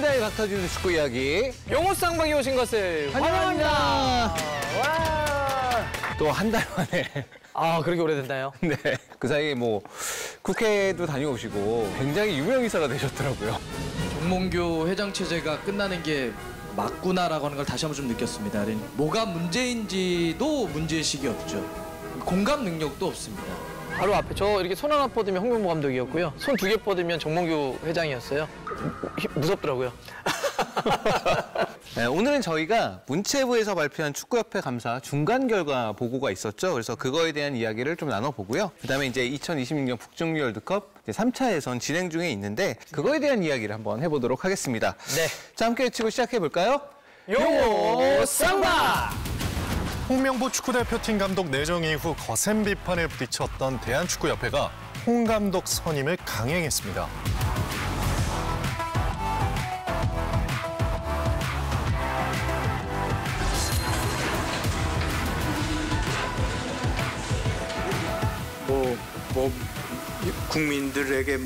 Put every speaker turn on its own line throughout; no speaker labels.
심장이 같아지는 축구 이야기.
용호 쌍방이 오신 것을 환영합니다.
와. 또 한 달 만에.
아, 그렇게 오래됐나요?
네. 그 사이에 뭐 국회도 다녀오시고 굉장히 유명 인사가 되셨더라고요.
정몽규 회장 체제가 끝나는 게 맞구나라고 하는 걸 다시 한번 좀 느꼈습니다. 뭐가 문제인지도 문제의식이 없죠. 공감 능력도 없습니다.
바로 앞에 저 이렇게 손 하나 뻗으면 홍명보 감독이었고요. 손 두 개 뻗으면 정몽규 회장이었어요. 무섭더라고요.
네, 오늘은 저희가 문체부에서 발표한 축구협회 감사 중간 결과 보고가 있었죠. 그래서 그거에 대한 이야기를 좀 나눠보고요. 그다음에 이제 2026년 북중미 월드컵 이제 3차 예선 진행 중에 있는데 그거에 대한 이야기를 한번 해보도록 하겠습니다.
네.
자, 함께 외치고 시작해볼까요?
용호 쌍방!
홍명보 축구대표팀 감독 내정 이후 거센 비판에 부딪혔던 대한축구협회가 홍 감독 선임을 강행했습니다.
국민들에게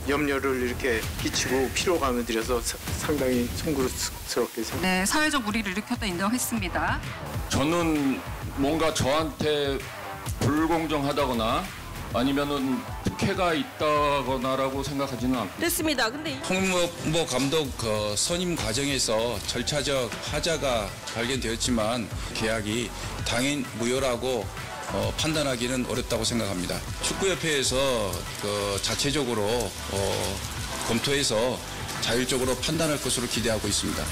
염려를 이렇게 끼치고 피로감을 들여서 상당히 송구스럽게 생각합니다.
네, 사회적 무리를 일으켰다 인정했습니다.
저는 뭔가 저한테 불공정하다거나 아니면은 특혜가 있다거나라고 생각하지는 않고.
됐습니다. 근데
홍명보 감독 선임 과정에서 절차적 하자가 발견되었지만 계약이 당연 무효라고 판단하기는 어렵다고 생각합니다. 축구협회에서 자체적으로 검토해서 자율적으로 판단할 것으로 기대하고 있습니다.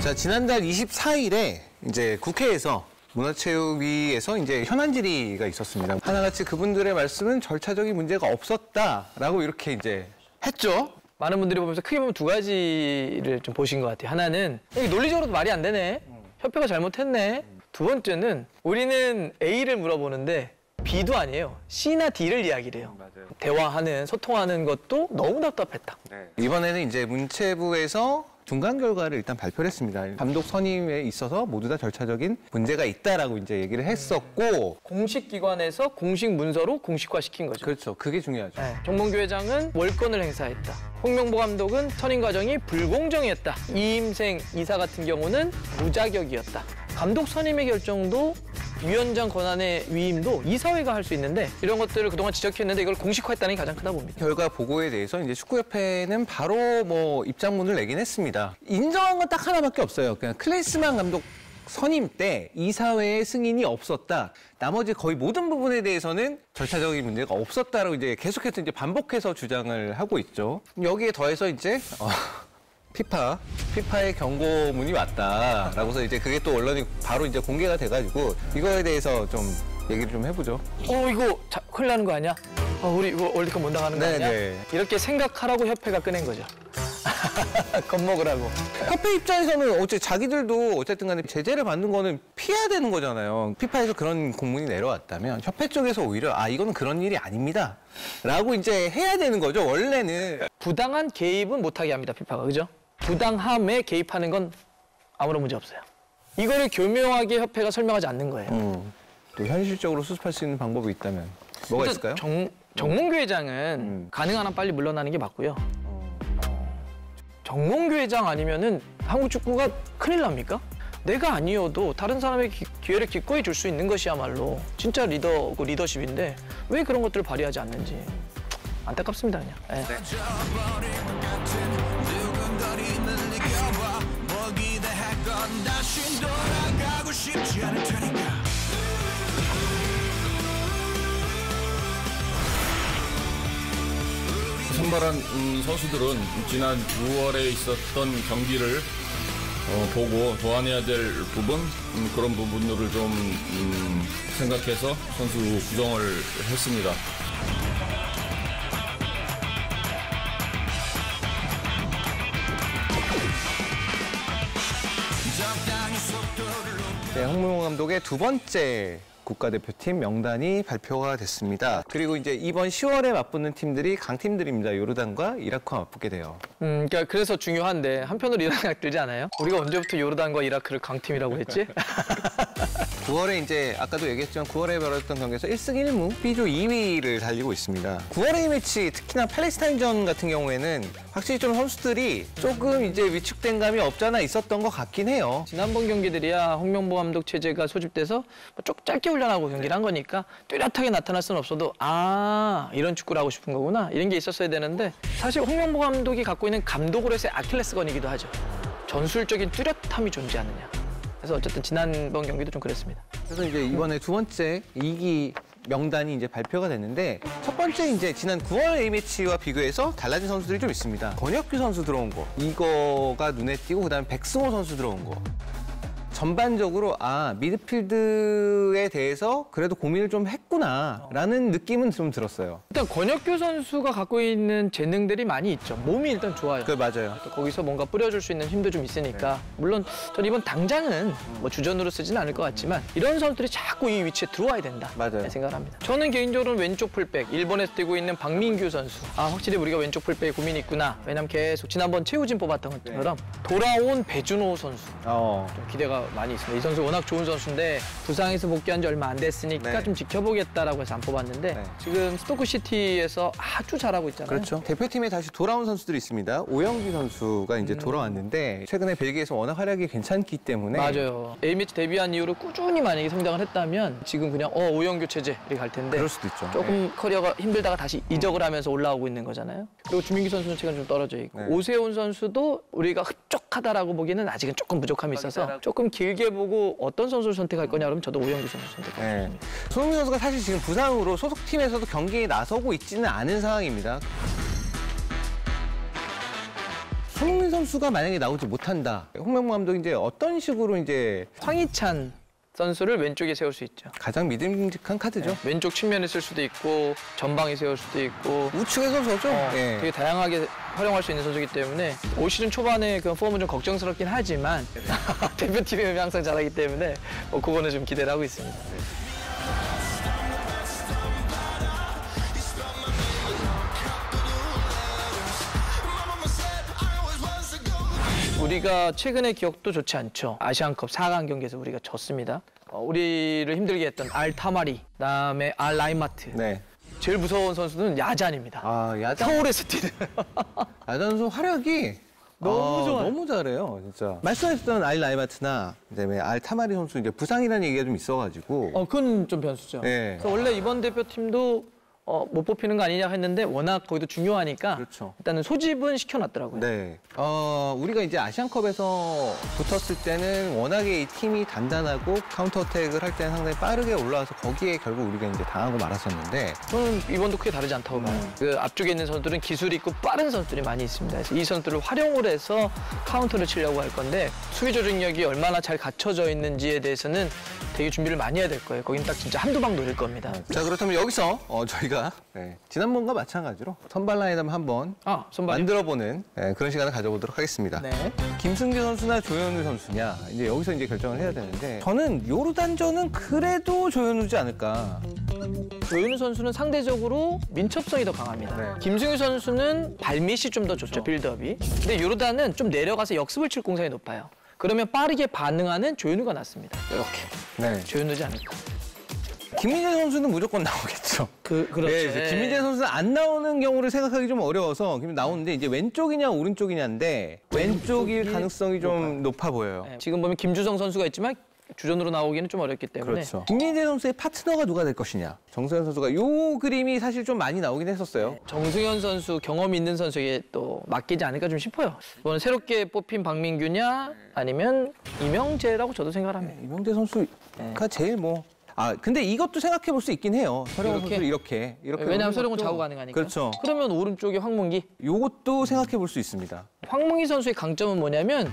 자, 지난달 24일에 이제 국회에서 문화체육위에서 이제 현안 질의가 있었습니다. 하나같이 그분들의 말씀은 절차적인 문제가 없었다라고 이렇게 이제 했죠.
많은 분들이 보면서 크게 보면 두 가지를 좀 보신 것 같아요. 하나는 이게 논리적으로도 말이 안 되네. 협회가 잘못했네. 두 번째는 우리는 A를 물어보는데 B도 아니에요. C나 D를 이야기를 해요. 맞아요. 대화하는, 소통하는 것도 너무 답답했다.
네. 이번에는 이제 문체부에서 중간 결과를 일단 발표를 했습니다. 감독 선임에 있어서 모두 다 절차적인 문제가 있다라고 이제 얘기를 했었고
공식 기관에서 공식 문서로 공식화시킨 거죠.
그렇죠. 그게 중요하죠.
네. 정몽규 회장은 월권을 행사했다. 홍명보 감독은 선임 과정이 불공정했다. 이임생 이사 같은 경우는 무자격이었다. 감독 선임의 결정도 위원장 권한의 위임도 이사회가 할 수 있는데 이런 것들을 그동안 지적했는데 이걸 공식화했다는 게 가장 크다 봅니다.
결과 보고에 대해서 이제 축구협회는 바로 뭐 입장문을 내긴 했습니다. 인정한 건 딱 하나밖에 없어요. 그냥 클리스만 감독 선임 때 이사회의 승인이 없었다. 나머지 거의 모든 부분에 대해서는 절차적인 문제가 없었다라고 이제 계속해서 이제 반복해서 주장을 하고 있죠. 여기에 더해서 이제 피파의 경고문이 왔다라고서 이제 그게 또 언론이 바로 이제 공개가 돼가지고 이거에 대해서 좀 얘기를 좀 해보죠.
이거 큰일 나는 거 아니야? 우리 이거 월드컵 못 나가는 거 아니야?
네.
이렇게 생각하라고 협회가 꺼낸 거죠. 겁먹으라고.
협회 입장에서는 자기들도 어쨌든 간에 제재를 받는 거는 피해야 되는 거잖아요. 피파에서 그런 공문이 내려왔다면 협회 쪽에서 오히려 이거는 그런 일이 아닙니다. 라고 이제 해야 되는 거죠, 원래는.
부당한 개입은 못하게 합니다, 피파가. 그죠? 부당함에 개입하는 건 아무런 문제 없어요. 이거를 교묘하게 협회가 설명하지 않는 거예요.
또 현실적으로 수습할 수 있는 방법이 있다면 뭐가 있을까요?
정몽규 회장은 가능한 한 빨리 물러나는 게 맞고요. 정몽규 회장 아니면은 한국 축구가 큰일 납니까? 내가 아니어도 다른 사람의 기회를 기꺼이 줄 수 있는 것이야말로 진짜 리더고 리더십인데 왜 그런 것들을 발휘하지 않는지 안타깝습니다, 그냥. 네.
선발한 선수들은 지난 6월에 있었던 경기를 보고 보완해야 될 부분, 그런 부분들을 좀 생각해서 선수 구성을 했습니다.
네, 홍명보 감독의 두 번째 국가대표팀 명단이 발표가 됐습니다. 그리고 이제 이번 10월에 맞붙는 팀들이 강팀들입니다. 요르단과 이라크와 맞붙게 돼요.
그러니까 그래서 중요한데 한편으로 이런 생각 들지 않아요? 우리가 언제부터 요르단과 이라크를 강팀이라고 했지?
9월에 이제 아까도 얘기했지만 9월에 벌어졌던 경기에서 1승 1무 B조 2위를 달리고 있습니다. 9월의 매치 특히나 팔레스타인전 같은 경우에는 확실히 좀 선수들이 조금 이제 위축된 감이 없잖아 있었던 것 같긴 해요.
지난번 경기들이야 홍명보 감독 체제가 소집돼서 좀 짧게 훈련하고 경기를 한 거니까 뚜렷하게 나타날 수는 없어도 아 이런 축구를 하고 싶은 거구나 이런 게 있었어야 되는데 사실 홍명보 감독이 갖고 있는 감독으로서의 아킬레스건이기도 하죠. 전술적인 뚜렷함이 존재하느냐. 그래서 어쨌든 지난번 경기도 좀 그랬습니다.
그래서 이제 이번에 두 번째 2기 명단이 이제 발표가 됐는데 첫 번째 이제 지난 9월 A매치와 비교해서 달라진 선수들이 좀 있습니다. 권혁규 선수 들어온 거 이거가 눈에 띄고 그다음에 백승호 선수 들어온 거 전반적으로 아 미드필드에 대해서 그래도 고민을 좀 했구나라는 느낌은 좀 들었어요.
일단 권혁규 선수가 갖고 있는 재능들이 많이 있죠. 몸이 일단 좋아요.
그 맞아요.
또 거기서 뭔가 뿌려줄 수 있는 힘도 좀 있으니까 물론 전 이번 당장은 뭐 주전으로 쓰지는 않을 것 같지만 이런 선수들이 자꾸 이 위치에 들어와야 된다
맞아요.
생각을 합니다. 저는 개인적으로는 왼쪽 풀백 일본에서 뛰고 있는 박민규 선수 아 확실히 우리가 왼쪽 풀백에 고민이 있구나. 왜냐면 계속 지난번 최우진 뽑았던 것처럼 돌아온 배준호 선수 좀 기대가 많이 있습니다. 이 선수 워낙 좋은 선수인데 부상에서 복귀한 지 얼마 안 됐으니까
네.
좀 지켜보겠다라고 해서 안 뽑았는데
네.
지금 스토크시티에서 아주 잘하고 있잖아요.
그렇죠. 대표팀에 다시 돌아온 선수들이 있습니다. 오영기 선수가 이제 돌아왔는데 최근에 벨기에에서 워낙 활약이 괜찮기 때문에
맞아요. A매치 데뷔한 이후로 꾸준히 만약에 성장을 했다면 지금 그냥 오영규 체제 이렇게 갈 텐데
그럴 수도 있죠.
조금 커리어가 힘들다가 다시 이적을 하면서 올라오고 있는 거잖아요. 그리고 주민기 선수는 최근 좀 떨어져 있고
네.
오세훈 선수도 우리가 흡족하다라고 보기에는 아직은 조금 부족함이 있어서 조금 길게 보고 어떤 선수를 선택할 거냐 그러면 저도 오영규 선수 선택하겠습니다.
네. 손흥민 선수가 사실 지금 부상으로 소속팀에서도 경기에 나서고 있지는 않은 상황입니다. 손흥민 선수가 만약에 나오지 못한다. 홍명보 감독이 이제 어떤 식으로 이제
황희찬 선수를 왼쪽에 세울 수 있죠.
가장 믿음직한 카드죠.
왼쪽 측면에 쓸 수도 있고 전방에 세울 수도 있고
우측의 선수죠. 네.
되게 다양하게 활용할 수 있는 선수이기 때문에 올 시즌 초반에 그 폼은 좀 걱정스럽긴 하지만 대표팀이 항상 잘하기 때문에 그거는 좀 기대를 하고 있습니다. 우리가 최근의 기억도 좋지 않죠. 아시안컵 4강 경기에서 우리가 졌습니다. 우리를 힘들게 했던 알타마리, 그다음에 알라이마트.
네.
제일 무서운 선수는 야잔입니다.
아, 야잔.
서울에서 뛰는.
야잔 선수 활약이
너무 좋아요.
너무 잘해요, 진짜. 말씀하셨던 알 라이마트나 그다음에 알 타마리 선수 이제 부상이라는 얘기가 좀 있어가지고.
그건 좀 변수죠.
네.
그래서 원래 이번 대표팀도 못 뽑히는 거 아니냐 했는데 워낙 거기도 중요하니까
그렇죠.
일단은 소집은 시켜놨더라고요.
네. 우리가 이제 아시안컵에서 붙었을 때는 워낙에 이 팀이 단단하고 카운터 어택을 할 때는 상당히 빠르게 올라와서 거기에 결국 우리가 이제 당하고 말았었는데
저는 이번도 크게 다르지 않다고 봐요. 그 앞쪽에 있는 선수들은 기술이 있고 빠른 선수들이 많이 있습니다. 그래서 이 선수들을 활용을 해서 카운터를 치려고 할 건데 수비 조직력이 얼마나 잘 갖춰져 있는지에 대해서는 되게 준비를 많이 해야 될 거예요. 거긴 딱 진짜 한두 방 노릴 겁니다.
자, 그렇다면 여기서 저희가 지난번과 마찬가지로 선발 라인업 한번
선발이요?
만들어보는 그런 시간을 가져보도록 하겠습니다.
네.
김승규 선수나 조현우 선수냐 이제 여기서 이제 결정을 해야 되는데 저는 요르단전은 그래도 조현우지 않을까.
조현우 선수는 상대적으로 민첩성이 더 강합니다.
네.
김승규 선수는 발밑이 좀 더 좋죠, 빌드업이. 근데 요르단은 좀 내려가서 역습을 칠 공산이 높아요. 그러면 빠르게 반응하는 조현우가 낫습니다. 이렇게.
네.
조현우지 않을까.
김민재 선수는 무조건 나오겠죠.
그렇죠.
네, 김민재 선수는 안 나오는 경우를 생각하기 좀 어려워서 나오는데 이제 왼쪽이냐 오른쪽이냐인데 왼쪽일 가능성이 좀 높아 보여요.
네, 지금 보면 김주성 선수가 있지만 주전으로 나오기는 좀 어렵기 때문에.
그렇죠. 김민재 선수의 파트너가 누가 될 것이냐. 정승현 선수가 요 그림이 사실 좀 많이 나오긴 했었어요.
정승현 선수, 경험 있는 선수에게 또 맡기지 않을까 좀 싶어요. 이번에 새롭게 뽑힌 박민규냐 아니면 이명재라고 저도 생각을 합니다.
이명재 선수가 제일 근데 이것도 생각해 볼 수 있긴 해요. 서령훈
이렇게?
선수 이렇게
왜냐하면 서령훈 좌우 가능하니까.
그렇죠.
그러면 오른쪽에 황문기.
요것도 생각해 볼 수 있습니다.
황문기 선수의 강점은 뭐냐면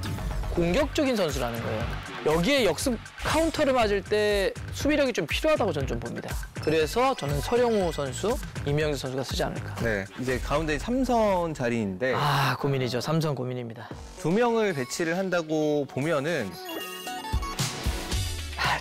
공격적인 선수라는 거예요. 여기에 역습 카운터를 맞을 때 수비력이 좀 필요하다고 저는 좀 봅니다. 그래서 저는 서령우 선수, 이명재 선수가 쓰지 않을까.
네, 이제 가운데 3선 자리인데
고민이죠. 삼선 고민입니다.
2명을 배치를 한다고 보면은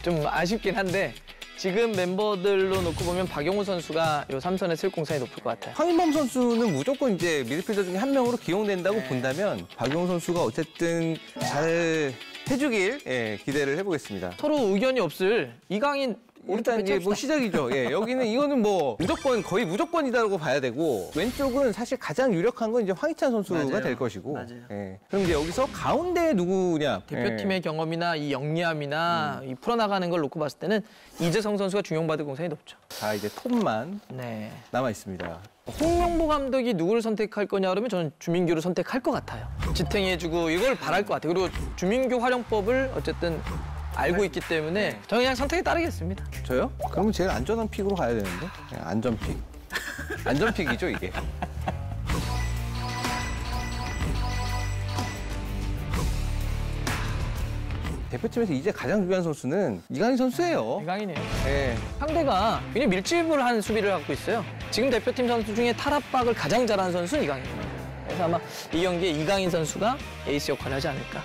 좀 아쉽긴 한데 지금 멤버들로 놓고 보면 박용우 선수가 요 3선에 쓸 공산이 높을 것 같아요.
황인범 선수는 무조건 이제 미드필더 중에 한 명으로 기용된다고 본다면 박용우 선수가 어쨌든 잘 해주길 기대를 해보겠습니다.
서로 의견이 없을 이강인
일단 이게 뭐 시작이죠. 여기는 이거는 뭐 무조건 거의 무조건이다라고 봐야 되고 왼쪽은 사실 가장 유력한 건 이제 황희찬 선수가
맞아요.
될 것이고.
맞아요.
그럼 이제 여기서 가운데 누구냐?
대표팀의 경험이나 이 영리함이나 이 풀어나가는 걸 놓고 봤을 때는 이재성 선수가 중용받을 공산이 높죠.
자 이제 톱만
네.
남아 있습니다.
홍명보 감독이 누구를 선택할 거냐 그러면 저는 주민규를 선택할 것 같아요. 지탱해주고 이걸 바랄 것 같아요. 그리고 주민규 활용법을 어쨌든 알고 있기 때문에 저는 그냥 선택에 따르겠습니다.
저요? 그러면 제일 안전한 픽으로 가야 되는데. 안전픽. 안전픽이죠 이게. 대표팀에서 이제 가장 중요한 선수는 이강인 선수예요.
이강인이에요.
네.
상대가 굉장히 밀집을 한 수비를 갖고 있어요. 지금 대표팀 선수 중에 탈압박을 가장 잘하는 선수는 이강인입니다. 그래서 아마 이 경기에 이강인 선수가 에이스 역할을 하지 않을까.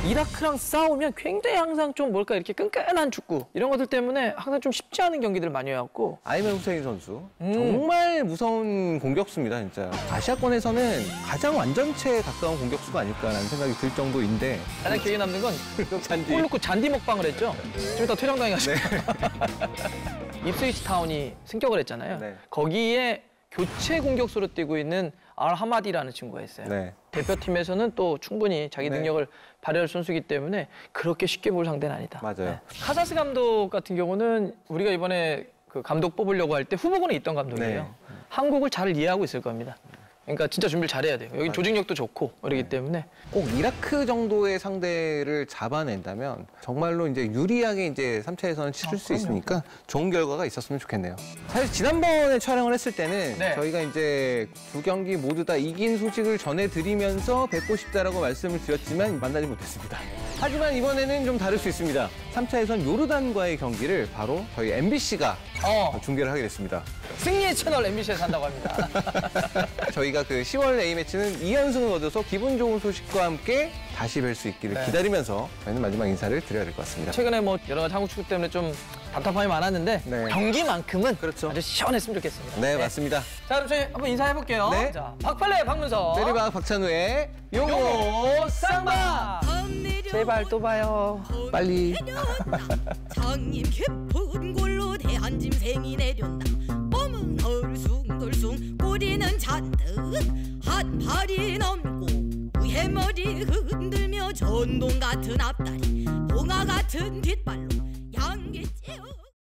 이라크랑 싸우면 굉장히 항상 좀 뭘까 이렇게 끈끈한 축구 이런 것들 때문에 항상 좀 쉽지 않은 경기들을 많이 해왔고
아이맨 후세인 선수 정말 무서운 공격수입니다 진짜. 아시아권에서는 가장 완전체에 가까운 공격수가 아닐까라는 생각이 들 정도인데
가장 기억에 남는 건
잔디.
골 넣고 잔디 먹방을 했죠. 좀 이따 퇴장당해가지고 입스위치 타운이 승격을 했잖아요.
네.
거기에 교체 공격수로 뛰고 있는 알 하마디라는 친구가 있어요.
네.
대표팀에서는 또 충분히 자기 능력을 발휘할 선수이기 때문에 그렇게 쉽게 볼 상대는 아니다.
맞아요.
카사스 감독 같은 경우는 우리가 이번에 그 감독 뽑으려고 할 때 후보군에 있던 감독이에요.
네.
한국을 잘 이해하고 있을 겁니다. 그러니까 진짜 준비를 잘해야 돼요. 여기 조직력도 좋고 그러기 때문에
꼭 이라크 정도의 상대를 잡아낸다면 정말로 이제 유리하게 이제 3차에서는 치를 수 있으니까 좋은 결과가 있었으면 좋겠네요. 사실 지난번에 촬영을 했을 때는
네.
저희가 이제 두 경기 모두 다 이긴 소식을 전해드리면서 뵙고 싶다라고 말씀을 드렸지만 만나지 못했습니다. 하지만 이번에는 좀 다를 수 있습니다. 3차에선 요르단과의 경기를 바로 저희 MBC가 중계를 하게 됐습니다.
승리의 채널 MBC에서 한다고 합니다.
저희가 그 10월 A매치는 2연승을 얻어서 기분 좋은 소식과 함께 다시 뵐 수 있기를 기다리면서 저희는 마지막 인사를 드려야 될 것 같습니다.
최근에 뭐 여러 가지 한국 축구 때문에 좀 답답함이 많았는데
네.
경기만큼은
그렇죠.
아주 시원했으면 좋겠습니다.
네, 맞습니다.
자, 그럼 저희 한번 인사해볼게요.
네.
자, 박팔레 박문서.
세리박 박찬우의
용호 쌍바. 제발 또 봐요.
빨리.
장님 깊은 골로 대한짐승이 내렸나 몸은 덜숭덜숭 꼬리는 잔뜩 한 팔이 넘고 위에 머리 흔들며 전동 같은 앞다리 봉화 같은 뒷발로 양기 찌어